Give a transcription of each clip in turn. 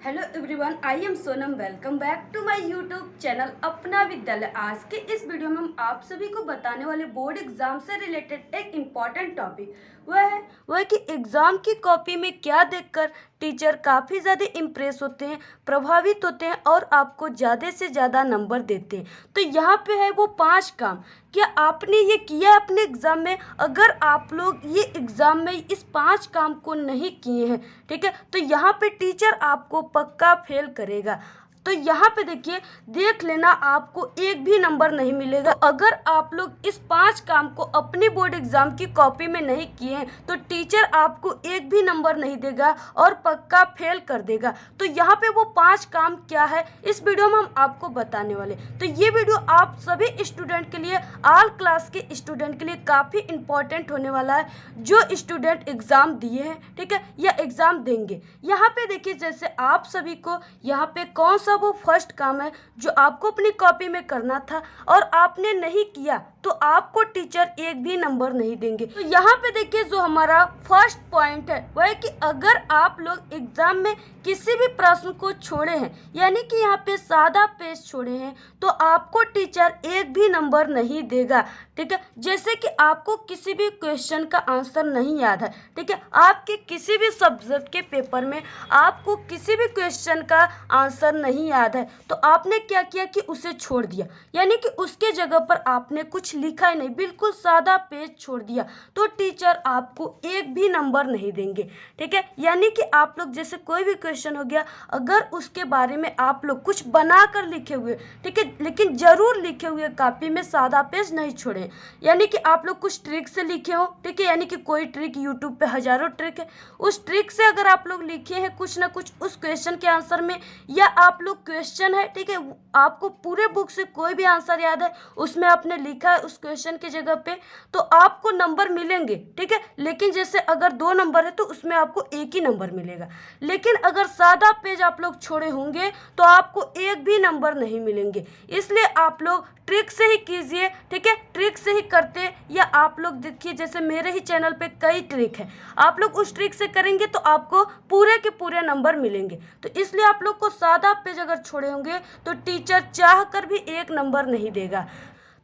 Hello everyone, I am Sonam. Welcome back to my YouTube channel Apna Vidyalaya. आज के इस video में हम आप सभी को बताने वाले बोर्ड एग्जाम से रिलेटेड एक इम्पॉर्टेंट टॉपिक वह है कि एग्जाम की कॉपी में क्या देखकर टीचर काफ़ी ज़्यादा इम्प्रेस होते हैं, प्रभावित होते हैं और आपको ज़्यादा से ज़्यादा नंबर देते हैं। तो यहाँ पे है वो 5 काम। क्या आपने ये किया है अपने एग्ज़ाम में? अगर आप लोग ये एग्ज़ाम में इस 5 काम को नहीं किए हैं, ठीक है, तो यहाँ पे टीचर आपको पक्का फेल करेगा। तो यहाँ पे देखिए, देख लेना, आपको एक भी नंबर नहीं मिलेगा। तो अगर आप लोग इस 5 काम को अपनी बोर्ड एग्जाम की कॉपी में नहीं किए हैं तो टीचर आपको एक भी नंबर नहीं देगा और पक्का फेल कर देगा। तो यहाँ पे वो 5 काम क्या है, इस वीडियो में हम आपको बताने वाले। तो ये वीडियो आप सभी स्टूडेंट के लिए, ऑल क्लास के स्टूडेंट के लिए काफ़ी इंपॉर्टेंट होने वाला है, जो स्टूडेंट एग्ज़ाम दिए हैं, ठीक है, या एग्ज़ाम देंगे। यहाँ पे देखिए, जैसे आप सभी को यहाँ पे कौन सा वो फर्स्ट काम है जो आपको अपनी कॉपी में करना था और आपने नहीं किया तो आपको टीचर एक भी नंबर नहीं देंगे। तो यहाँ पे देखिए, जो हमारा फर्स्ट पॉइंट है वह है कि अगर आप लोग एग्जाम में किसी भी प्रश्न को छोड़े हैं, यानी कि यहाँ पे सादा पेज छोड़े हैं, तो आपको टीचर एक भी नंबर नहीं देगा, ठीक है। जैसे कि आपको किसी भी क्वेश्चन का आंसर नहीं याद है, ठीक है, आपके किसी भी सब्जेक्ट के पेपर में आपको किसी भी क्वेश्चन का आंसर नहीं याद है, तो आपने क्या किया कि उसे छोड़ दिया, यानी कि उसके जगह पर आपने कुछ लिखा ही नहीं, बिल्कुल सादा पेज छोड़ दिया, तो टीचर आपको एक भी नंबर नहीं देंगे, ठीक है। यानी कि आप लोग जैसे कोई भी क्वेश्चन हो गया, अगर उसके बारे में आप लोग कुछ बना कर लिखे हुए, ठीक है, लेकिन जरूर लिखे हुए कॉपी में सादा पेज नहीं छोड़े, यानी कि आप लोग कुछ ट्रिक से लिखे हो, ठीक है, यानी कि कोई ट्रिक, यूट्यूब पे हजारों ट्रिक है, उस ट्रिक से अगर आप लोग लिखे हैं कुछ ना कुछ उस क्वेश्चन के आंसर में, या आप लोग क्वेश्चन है, ठीक है, आपको पूरे बुक से कोई भी आंसर याद है, उसमें आपने लिखा है उस क्वेश्चन की जगह पे, तो आपको नंबर मिलेंगे, ठीक है। लेकिन जैसे अगर 2 नंबर है तो उसमें आपको एक ही नंबर मिलेगा, लेकिन अगर सादा पेज आप लोग छोड़े होंगे तो आपको एक भी नंबर नहीं मिलेंगे। इसलिए आप लोग ट्रिक से ही कीजिए, ठीक है, ट्रिक से ही करते, या आप लोग देखिए जैसे मेरे ही चैनल पे कई ट्रिक है, आप लोग उस ट्रिक से करेंगे तो आपको पूरे के पूरे नंबर मिलेंगे। तो इसलिए आप लोग को सादा पेज अगर छोड़े होंगे तो टीचर चाह कर भी एक नंबर नहीं देगा।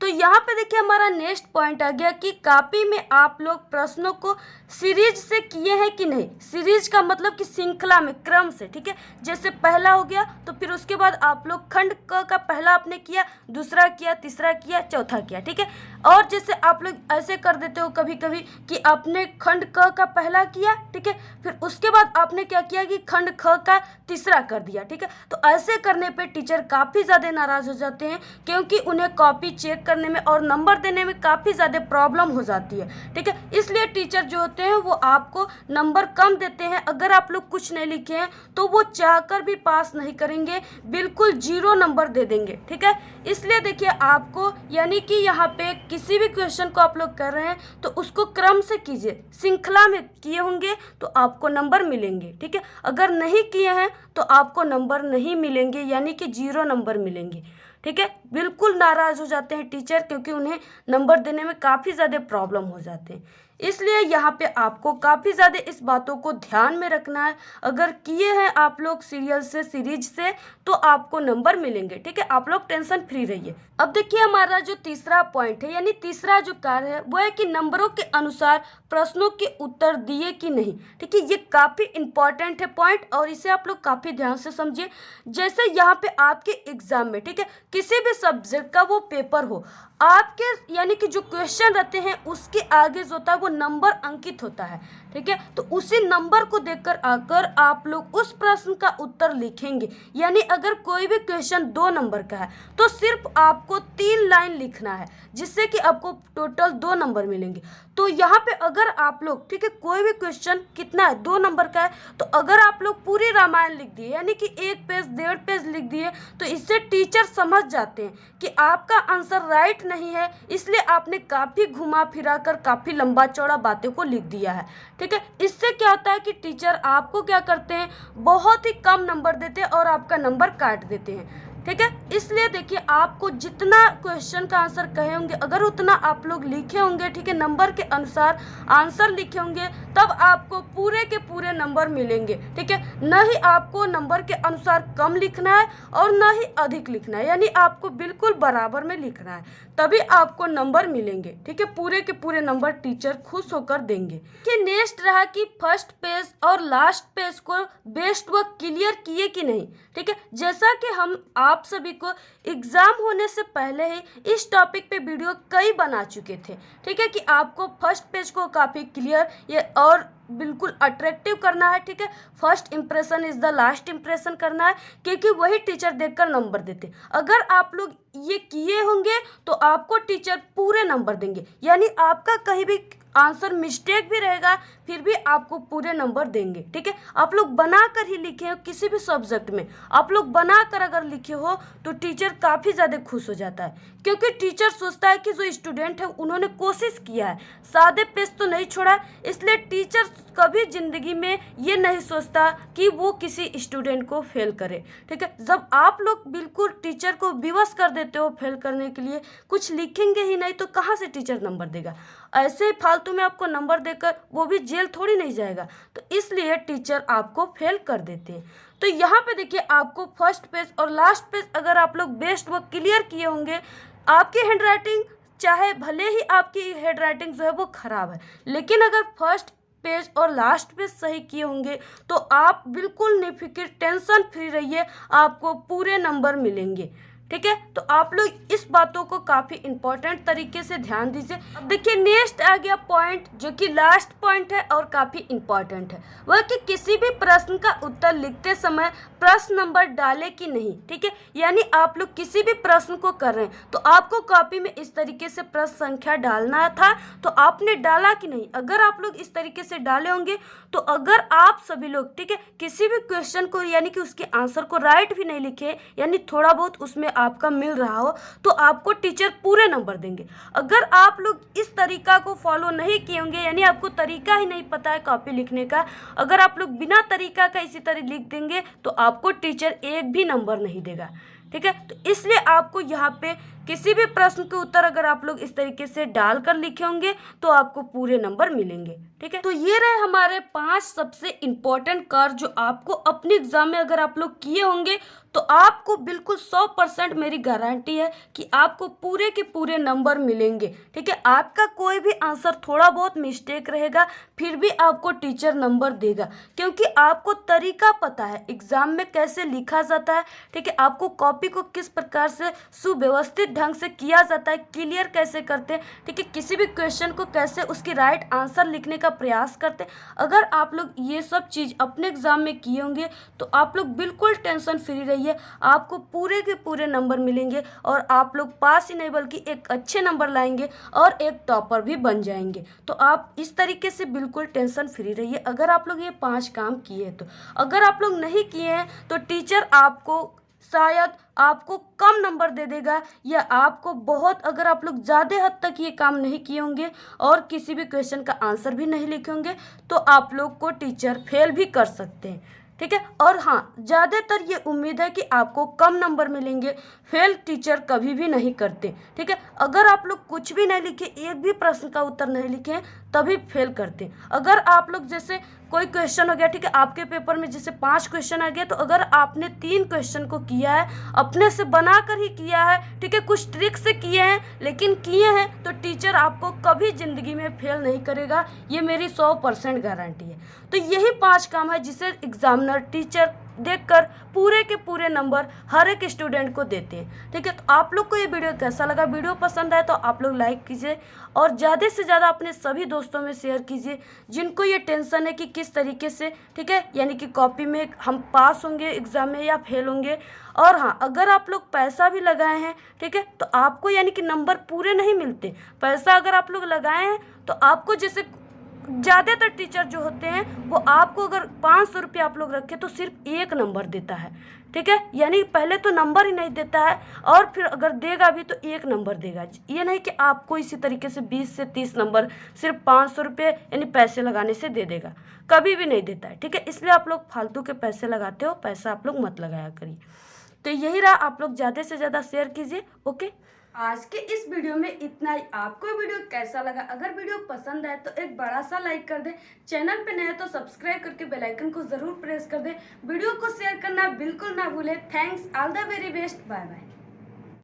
तो यहाँ पे देखिए, हमारा नेक्स्ट पॉइंट आ गया कि कॉपी में आप लोग प्रश्नों को सीरीज से किए हैं कि नहीं। सीरीज का मतलब कि श्रृंखला में, क्रम से, ठीक है। जैसे पहला हो गया तो फिर उसके बाद आप लोग खंड क का पहला आपने किया, दूसरा किया, तीसरा किया, चौथा किया, ठीक है। और जैसे आप लोग ऐसे कर देते हो कभी कभी कि आपने खंड क का पहला किया, ठीक है, फिर उसके बाद आपने क्या किया कि खंड ख का तीसरा कर दिया, ठीक है। तो ऐसे करने पे टीचर काफ़ी ज़्यादा नाराज़ हो जाते हैं, क्योंकि उन्हें कॉपी चेक करने में और नंबर देने में काफ़ी ज़्यादा प्रॉब्लम हो जाती है, ठीक है। इसलिए टीचर जो होते हैं वो आपको नंबर कम देते हैं। अगर आप लोग कुछ नहीं लिखे हैं तो वो चाहकर भी पास नहीं करेंगे, बिल्कुल 0 नंबर दे देंगे, ठीक है। इसलिए देखिए, आपको यानी कि यहाँ पे किसी भी क्वेश्चन को आप लोग कर रहे हैं तो उसको क्रम से कीजिए, श्रृंखला में किए होंगे तो आपको नंबर मिलेंगे, ठीक है। अगर नहीं किए हैं तो आपको नंबर नहीं मिलेंगे, यानी कि 0 नंबर मिलेंगे, ठीक है। बिल्कुल नाराज़ हो जाते हैं टीचर, क्योंकि उन्हें नंबर देने में काफ़ी ज़्यादा प्रॉब्लम हो जाते हैं। इसलिए यहाँ पे आपको काफ़ी ज़्यादा इस बातों को ध्यान में रखना है। अगर किए हैं आप लोग सीरियल से, सीरीज से, तो आपको नंबर मिलेंगे, ठीक है। आप लोग टेंशन फ्री रहिए। अब देखिए, हमारा जो तीसरा पॉइंट है, यानी तीसरा जो कार्य है, वो है कि नंबरों के अनुसार प्रश्नों के उत्तर दिए कि नहीं, ठीक है। ये काफ़ी इंपॉर्टेंट है पॉइंट, और इसे आप लोग काफ़ी ध्यान से समझिए। जैसे यहाँ पे आपके एग्जाम में, ठीक है, किसी भी सब्जेक्ट का वो पेपर हो, आपके यानी कि जो क्वेश्चन रहते हैं उसके आगे जो होता है वो नंबर अंकित होता है, ठीक है। तो उसी नंबर को देखकर आकर आप लोग उस प्रश्न का उत्तर लिखेंगे। यानी अगर कोई भी क्वेश्चन 2 नंबर का है तो सिर्फ आपको 3 लाइन लिखना है, जिससे कि आपको टोटल 2 नंबर मिलेंगे। तो यहाँ पे अगर आप लोग, ठीक है, कोई भी क्वेश्चन कितना है, 2 नंबर का है, तो अगर आप लोग पूरी रामायण लिख दिए, यानी कि 1 पेज 1.5 पेज लिख दिए, तो इससे टीचर समझ जाते हैं कि आपका आंसर राइट नहीं है, इसलिए आपने काफ़ी घुमा फिरा कर काफ़ी लंबा चौड़ा बातों को लिख दिया है, ठीक है। इससे क्या होता है कि टीचर आपको क्या करते हैं, बहुत ही कम नंबर देते हैं और आपका नंबर काट देते हैं। ठीक है। इसलिए देखिए आपको जितना क्वेश्चन का आंसर कहे होंगे अगर उतना आप लोग लिखे होंगे, ठीक है, नंबर के अनुसार आंसर लिखे होंगे, तब आपको पूरे के पूरे नंबर मिलेंगे, ठीक है। न ही आपको नंबर के अनुसार कम लिखना है और न ही अधिक लिखना है, यानी आपको बिल्कुल बराबर में लिखना है, तभी आपको नंबर मिलेंगे, ठीक है। पूरे के पूरे नंबर टीचर खुश होकर देंगे। कि नेक्स्ट रहा कि फर्स्ट पेज और लास्ट पेज को बेस्ट व क्लियर किए कि नहीं, ठीक है। जैसा कि हम आप सभी को एग्जाम होने से पहले ही इस टॉपिक पे वीडियो कई बना चुके थे, ठीक है, कि आपको फर्स्ट पेज को काफ़ी क्लियर ये और बिल्कुल अट्रैक्टिव करना है, ठीक है। First impression is the last impression करना है, क्योंकि वही टीचर देखकर नंबर देते। अगर आप लोग ये किए होंगे तो आपको टीचर पूरे नंबर देंगे, यानी आपका कहीं भी आंसर मिस्टेक भी रहेगा फिर भी आपको पूरे नंबर देंगे, ठीक है। आप लोग बना कर ही लिखे हो, किसी भी सब्जेक्ट में आप लोग बना कर अगर लिखे हो तो टीचर काफ़ी ज़्यादा खुश हो जाता है, क्योंकि टीचर सोचता है कि जो स्टूडेंट है उन्होंने कोशिश किया है, सादे पेज तो नहीं छोड़ा। इसलिए टीचर कभी ज़िंदगी में ये नहीं सोचता कि वो किसी स्टूडेंट को फेल करे, ठीक है। जब आप लोग बिल्कुल टीचर को विवश कर देते हो फेल करने के लिए, कुछ लिखेंगे ही नहीं तो कहाँ से टीचर नंबर देगा। ऐसे ही फालतू में आपको नंबर देकर वो भी जेल थोड़ी नहीं जाएगा, तो इसलिए टीचर आपको फेल कर देते हैं। तो यहाँ पे देखिए आपको फर्स्ट पेज और लास्ट पेज अगर आप लोग बेस्ट व क्लियर किए होंगे, आपकी हैंडराइटिंग चाहे भले ही आपकी हैंडराइटिंग जो है वो ख़राब है, लेकिन अगर फर्स्ट पेज और लास्ट पेज सही किए होंगे तो आप बिल्कुल निफिक्र टेंशन फ्री रहिए, आपको पूरे नंबर मिलेंगे, ठीक है। तो आप लोग इस बातों को काफ़ी इंपॉर्टेंट तरीके से ध्यान दीजिए। अब देखिए नेक्स्ट आ गया पॉइंट जो कि लास्ट पॉइंट है और काफ़ी इंपॉर्टेंट है, वह कि किसी भी प्रश्न का उत्तर लिखते समय प्रश्न नंबर डाले कि नहीं, ठीक है। यानी आप लोग किसी भी प्रश्न को कर रहे हैं तो आपको कॉपी में इस तरीके से प्रश्न संख्या डालना था, तो आपने डाला कि नहीं। अगर आप लोग इस तरीके से डाले होंगे तो अगर आप सभी लोग, ठीक है, किसी भी क्वेश्चन को यानी कि उसके आंसर को राइट भी नहीं लिखे, यानी थोड़ा बहुत उसमें आपका मिल रहा हो, तो आपको टीचर पूरे नंबर देंगे। अगर आप लोग इस तरीका को फॉलो नहीं किए होंगे, यानी आपको तरीका ही नहीं पता है कॉपी लिखने का, अगर आप लोग बिना तरीका का इसी तरह लिख देंगे तो आपको टीचर एक भी नंबर नहीं देगा, ठीक है। तो इसलिए आपको यहाँ पे किसी भी प्रश्न के उत्तर अगर आप लोग इस तरीके से डालकर लिखे होंगे तो आपको पूरे नंबर मिलेंगे, ठीक है। तो ये रहे हमारे 5 सबसे इम्पोर्टेंट कार्य जो आपको अपने एग्जाम में अगर आप लोग किए होंगे तो आपको बिल्कुल 100% मेरी गारंटी है कि आपको पूरे के पूरे नंबर मिलेंगे, ठीक है। आपका कोई भी आंसर थोड़ा बहुत मिस्टेक रहेगा फिर भी आपको टीचर नंबर देगा, क्योंकि आपको तरीका पता है एग्जाम में कैसे लिखा जाता है, ठीक है। आपको कॉपी को किस प्रकार से सुव्यवस्थित ढंग से किया जाता है, क्लियर कैसे करते हैं, ठीक है, किसी भी क्वेश्चन को कैसे उसकी राइट आंसर लिखने का प्रयास करते हैं। अगर आप लोग ये सब चीज़ अपने एग्जाम में किए होंगे तो आप लोग बिल्कुल टेंशन फ्री रहिए, आपको पूरे के पूरे नंबर मिलेंगे और आप लोग पास ही नहीं बल्कि एक अच्छे नंबर लाएंगे और एक टॉपर भी बन जाएंगे। तो आप इस तरीके से बिल्कुल टेंशन फ्री रहिए अगर आप लोग ये 5 काम किए तो। अगर आप लोग नहीं किए हैं तो टीचर आपको शायद आपको कम नंबर दे देगा, या आपको बहुत, अगर आप लोग ज़्यादा हद तक ये काम नहीं किए होंगे और किसी भी क्वेश्चन का आंसर भी नहीं लिखे होंगे तो आप लोग को टीचर फेल भी कर सकते हैं, ठीक है। और हाँ, ज़्यादातर ये उम्मीद है कि आपको कम नंबर मिलेंगे, फेल टीचर कभी भी नहीं करते, ठीक है। अगर आप लोग कुछ भी नहीं लिखे, एक भी प्रश्न का उत्तर नहीं लिखे तभी फेल करते। अगर आप लोग जैसे कोई क्वेश्चन हो गया, ठीक है, आपके पेपर में जैसे 5 क्वेश्चन आ गया, तो अगर आपने 3 क्वेश्चन को किया है अपने से बना कर ही किया है, ठीक है, कुछ ट्रिक से किए हैं लेकिन किए हैं, तो टीचर आपको कभी ज़िंदगी में फेल नहीं करेगा, ये मेरी 100% गारंटी है। तो यही 5 काम है जिसे एग्जामिनर टीचर देखकर पूरे के पूरे नंबर हर एक स्टूडेंट को देते हैं, ठीक है। तो आप लोग को ये वीडियो कैसा लगा? वीडियो पसंद आए तो आप लोग लाइक कीजिए और ज़्यादा से ज़्यादा अपने सभी दोस्तों में शेयर कीजिए जिनको ये टेंशन है कि किस तरीके से, ठीक है, यानी कि कॉपी में हम पास होंगे एग्ज़ाम में या फेल होंगे। और हाँ, अगर आप लोग पैसा भी लगाए हैं, ठीक है, तो आपको यानी कि नंबर पूरे नहीं मिलते। पैसा अगर आप लोग लगाए हैं तो आपको जैसे ज़्यादातर टीचर जो होते हैं वो आपको अगर 500 रुपये आप लोग रखें तो सिर्फ 1 नंबर देता है, ठीक है, यानी पहले तो नंबर ही नहीं देता है और फिर अगर देगा भी तो 1 नंबर देगा। ये नहीं कि आपको इसी तरीके से 20 से 30 नंबर सिर्फ 500 रुपये यानी पैसे लगाने से दे देगा, कभी भी नहीं देता है, ठीक है। इसलिए आप लोग फालतू के पैसे लगाते हो, पैसा आप लोग मत लगाया करिए। तो यही रहा, आप लोग ज़्यादा से ज़्यादा शेयर कीजिए। ओके, आज के इस वीडियो में इतना ही। आपको वीडियो कैसा लगा? अगर वीडियो पसंद आए तो एक बड़ा सा लाइक कर दें, चैनल पे नए तो सब्सक्राइब करके बेल आइकन को ज़रूर प्रेस कर दें, वीडियो को शेयर करना बिल्कुल ना भूलें। Thanks, all the very best, bye bye.